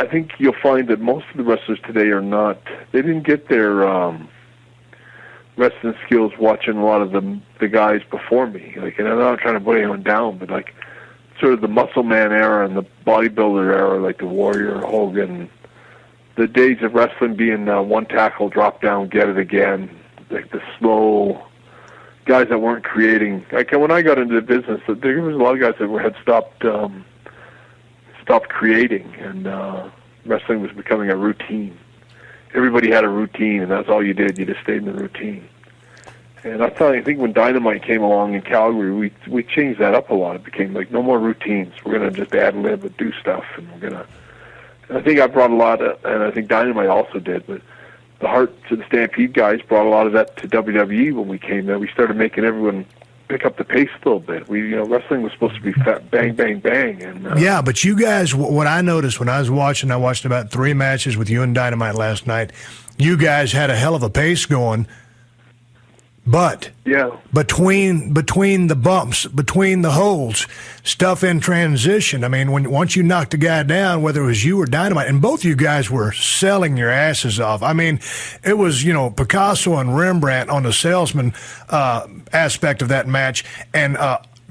I think you'll find that most of the wrestlers today they didn't get their wrestling skills watching a lot of the guys before me. Like, and I'm not trying to put anyone down, but like sort of the muscle man era and the bodybuilder era, like the Warrior, Hogan, the days of wrestling being one tackle, drop down, get it again, like the slow guys that weren't creating. Like when I got into the business, there was a lot of guys that had stopped creating, and wrestling was becoming a routine. Everybody had a routine, and that's all you did. You just stayed in the routine. And I think when Dynamite came along in Calgary, we changed that up a lot. It became like no more routines. We're going to just ad lib and do stuff, and we're going to. And I think I brought a lot of, and I think Dynamite also did, but the Hart to the Stampede guys brought a lot of that to WWE when we came there. We started making everyone pick up the pace a little bit. Wrestling was supposed to be fat, bang, bang, bang. And yeah, but you guys, what I noticed when I was watching, I watched about 3 matches with you and Dynamite last night. You guys had a hell of a pace going, but yeah, between the bumps, between the holds, stuff in transition. I mean, once you knocked a guy down, whether it was you or Dynamite, and both of you guys were selling your asses off. I mean, it was Picasso and Rembrandt on the salesman aspect of that match, and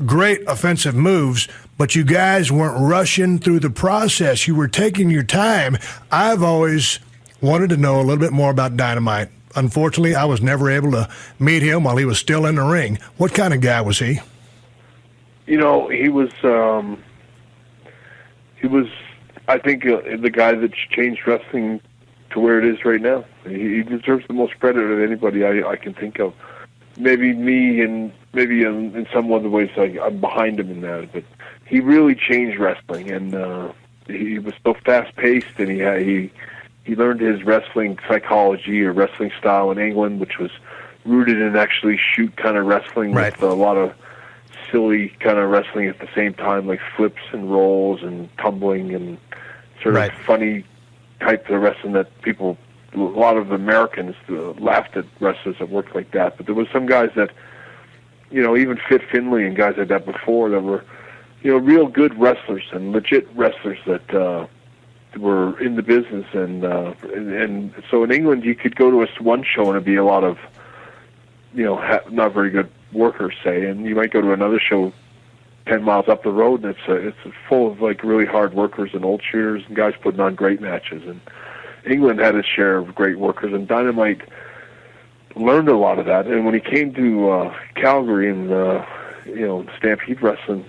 great offensive moves. But you guys weren't rushing through the process. You were taking your time. I've always wanted to know a little bit more about Dynamite. Unfortunately, I was never able to meet him while he was still in the ring. What kind of guy was he? He was, I think, the guy that changed wrestling to where it is right now. He deserves the most credit of anybody I can think of. Maybe me, and maybe in some other ways I'm behind him in that. But he really changed wrestling, and he was so fast-paced, and he learned his wrestling psychology or wrestling style in England, which was rooted in actually shoot kind of wrestling, right, with a lot of silly kind of wrestling at the same time, like flips and rolls and tumbling and sort of funny types of wrestling that a lot of Americans laughed at wrestlers that worked like that. But there was some guys that, even Fit Finlay and guys like that before that were, real good wrestlers and legit wrestlers that were in the business, and so in England you could go to one show and it'd be a lot of not very good workers, say, and you might go to another show 10 miles up the road and it's full of like really hard workers and old shooters and guys putting on great matches. And England had its share of great workers, and Dynamite learned a lot of that. And when he came to Calgary and Stampede Wrestling,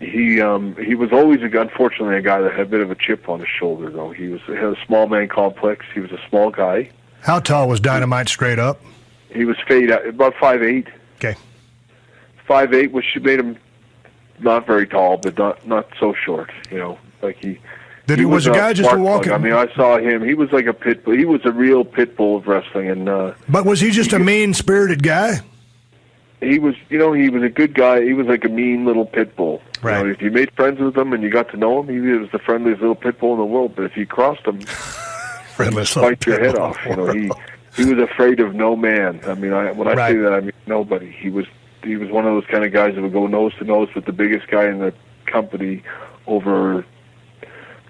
he was always unfortunately a guy that had a bit of a chip on his shoulder, though. He had a small man complex. He was a small guy. How tall was Dynamite straight up? He was about 5'8". Okay. 5'8", which made him not very tall, but not so short. Like he was a guy just a walking? I mean, I saw him. He was like a pit bull. He was a real pit bull of wrestling, and but was he just a mean-spirited guy? He was, he was a good guy. He was like a mean little pit bull. Right. If you made friends with him and you got to know him, he was the friendliest little pit bull in the world. But if you crossed him, friendless bite your head off. He was afraid of no man. I mean, when I say that, I mean nobody. He was one of those kind of guys that would go nose to nose with the biggest guy in the company over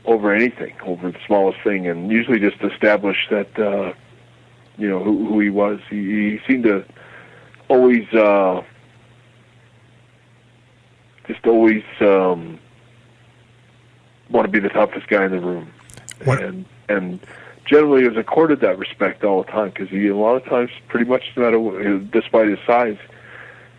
anything, over the smallest thing, and usually just establish that who he was. He seemed to always want to be the toughest guy in the room, and generally was accorded that respect all the time, because he a lot of times, pretty much despite his size,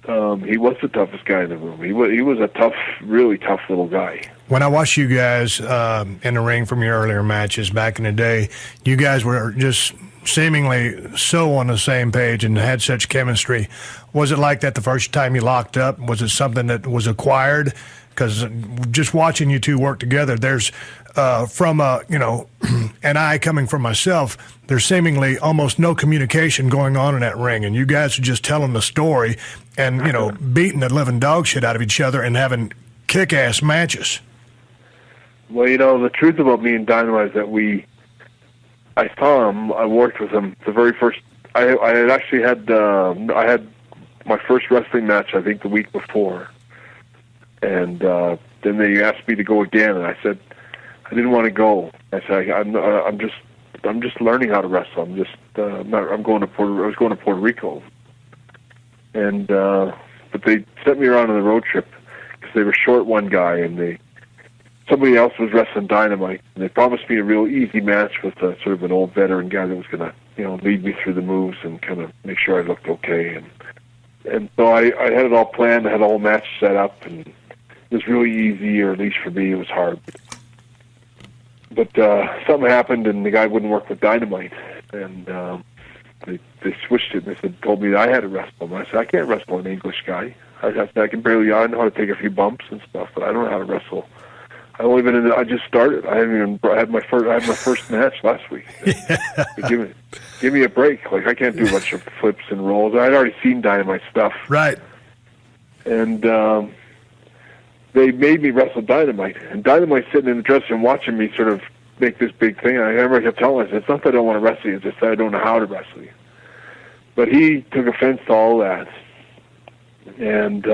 he was the toughest guy in the room. He was a tough, really tough little guy. When I watched you guys in the ring from your earlier matches back in the day, you guys were just seemingly so on the same page and had such chemistry. Was it like that the first time you locked up? Was it something that was acquired? Because just watching you two work together, there's from and I coming from myself, there's seemingly almost no communication going on in that ring, and you guys are just telling the story and beating the living dog shit out of each other and having kick-ass matches. Well, the truth about me and Dynamite is that I saw him. I worked with him the very first. I had actually had I had my first wrestling match, I think, the week before, and then they asked me to go again, and I said, I didn't want to go. I said, I'm just learning how to wrestle. I was going to Puerto Rico, and but they sent me around on the road trip because they were short one guy, and somebody else was wrestling Dynamite, and they promised me a real easy match with sort of an old veteran guy that was going to, lead me through the moves and kind of make sure I looked okay. And so I had it all planned. I had the whole match set up, and it was really easy, or at least for me, it was hard. But something happened, and the guy wouldn't work with Dynamite, and they switched it. And told me that I had to wrestle him. I said, I can't wrestle an English guy. I know how to take a few bumps and stuff, but I don't know how to wrestle. I just started. I had my first match last week. Yeah. Give me a break. Like, I can't do a bunch of flips and rolls. I'd already seen Dynamite stuff. Right. And they made me wrestle Dynamite. And Dynamite sitting in the dressing room watching me sort of make this big thing. I remember I kept telling him, it's not that I don't want to wrestle you, it's just that I don't know how to wrestle you. But he took offense to all that. And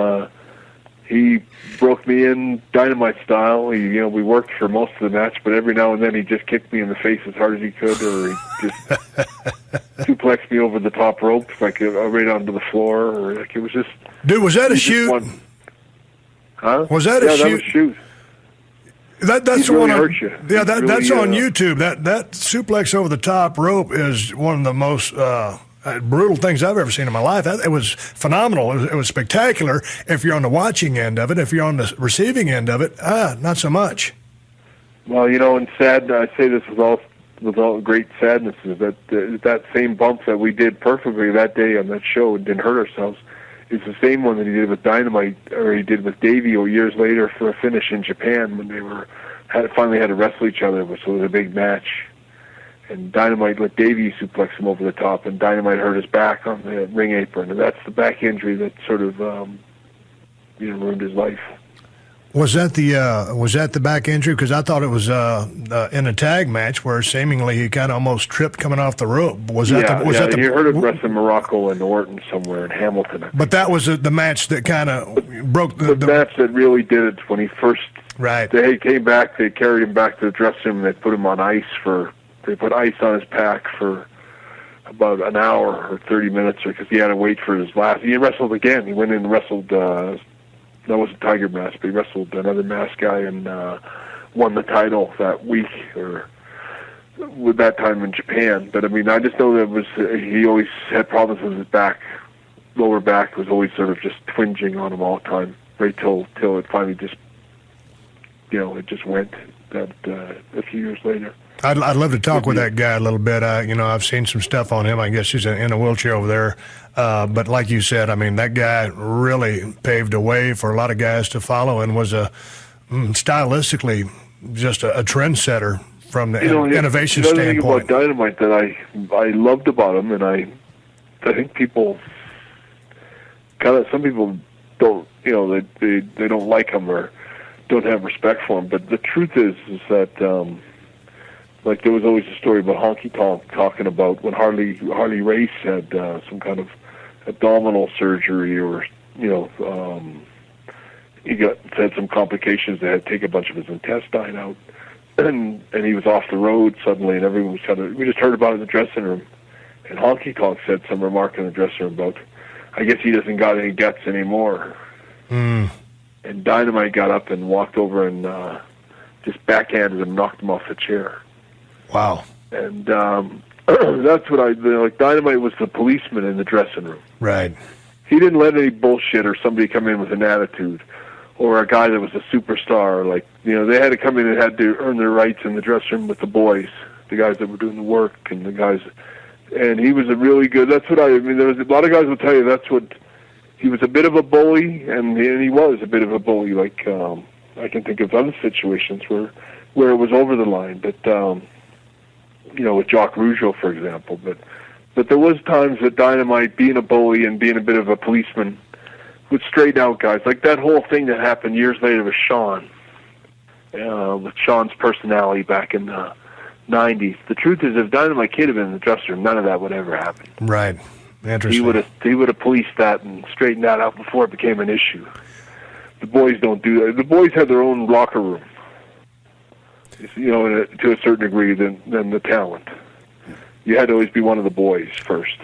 he broke me in Dynamite style. We worked for most of the match, but every now and then he just kicked me in the face as hard as he could, or he just suplexed me over the top rope, like right onto the floor, or like it was just. Dude, was that a shoot? Huh? Was that a shoot? Yeah, that was a shoot. That's really one. Hurt you. Yeah, that's on YouTube. That suplex over the top rope is one of the most brutal things I've ever seen in my life. It was phenomenal. It was spectacular if you're on the watching end of it. If you're on the receiving end of it, not so much. Well, and sad, I say this with all great sadness, is that same bump that we did perfectly that day on that show and didn't hurt ourselves is the same one that he did with Dynamite, or he did with Davey years later for a finish in Japan when they finally had to wrestle each other, so it was a big match. And Dynamite let Davey suplex him over the top, and Dynamite hurt his back on the ring apron, and that's the back injury that sort of ruined his life. Was that the back injury? Because I thought it was in a tag match where seemingly he kind of almost tripped coming off the rope. You heard him wrestling Morocco and Orton somewhere in Hamilton. But that was the match that kind of broke the match that really did it when he first. Right. They came back. They carried him back to the dressing room. They put him on ice They put ice on his pack for about an hour or 30 minutes, because he had to wait for his last. He wrestled again. He went in and wrestled. That was a Tiger Mask, but he wrestled another mask guy and won the title that week, or with that time in Japan. But I mean, I just know that he always had problems with his back. Lower back was always sort of just twinging on him all the time, right till it finally just, it just went. That a few years later. I'd love to talk with that guy a little bit. I've seen some stuff on him. I guess he's in a wheelchair over there. But like you said, I mean, that guy really paved a way for a lot of guys to follow, and was stylistically just a trendsetter from the innovation standpoint. The thing about Dynamite that I loved about him, and I think some people don't, they don't like him or don't have respect for him. But the truth is that there was always a story about Honky Tonk talking about when Harley Race had some kind of abdominal surgery, or he had some complications. They had to take a bunch of his intestine out, and he was off the road suddenly, and everyone was we just heard about it in the dressing room, and Honky Tonk said some remark in the dressing room about, I guess he doesn't got any guts anymore. And Dynamite got up and walked over and just backhanded him, knocked him off the chair. Wow. And that's what Dynamite was the policeman in the dressing room. Right. He didn't let any bullshit or somebody come in with an attitude, or a guy that was a superstar. They had to come in and had to earn their rights in the dressing room with the boys, the guys that were doing the work, and the guys. And he was a really good. That's what there was a lot of guys will tell you. That's what. He was a bit of a bully, and he was a bit of a bully. I can think of other situations where it was over the line, but with Jacques Rougeau, for example. But there was times that Dynamite, being a bully and being a bit of a policeman, would straighten out guys. Like that whole thing that happened years later with Shawn, with Shawn's personality back in the 90s. The truth is, if Dynamite Kid had been in the dressing room, none of that would ever happen. Right. Interesting. He would have policed that and straightened that out before it became an issue. The boys don't do that. The boys had their own locker room. to a certain degree than the talent. You had to always be one of the boys first.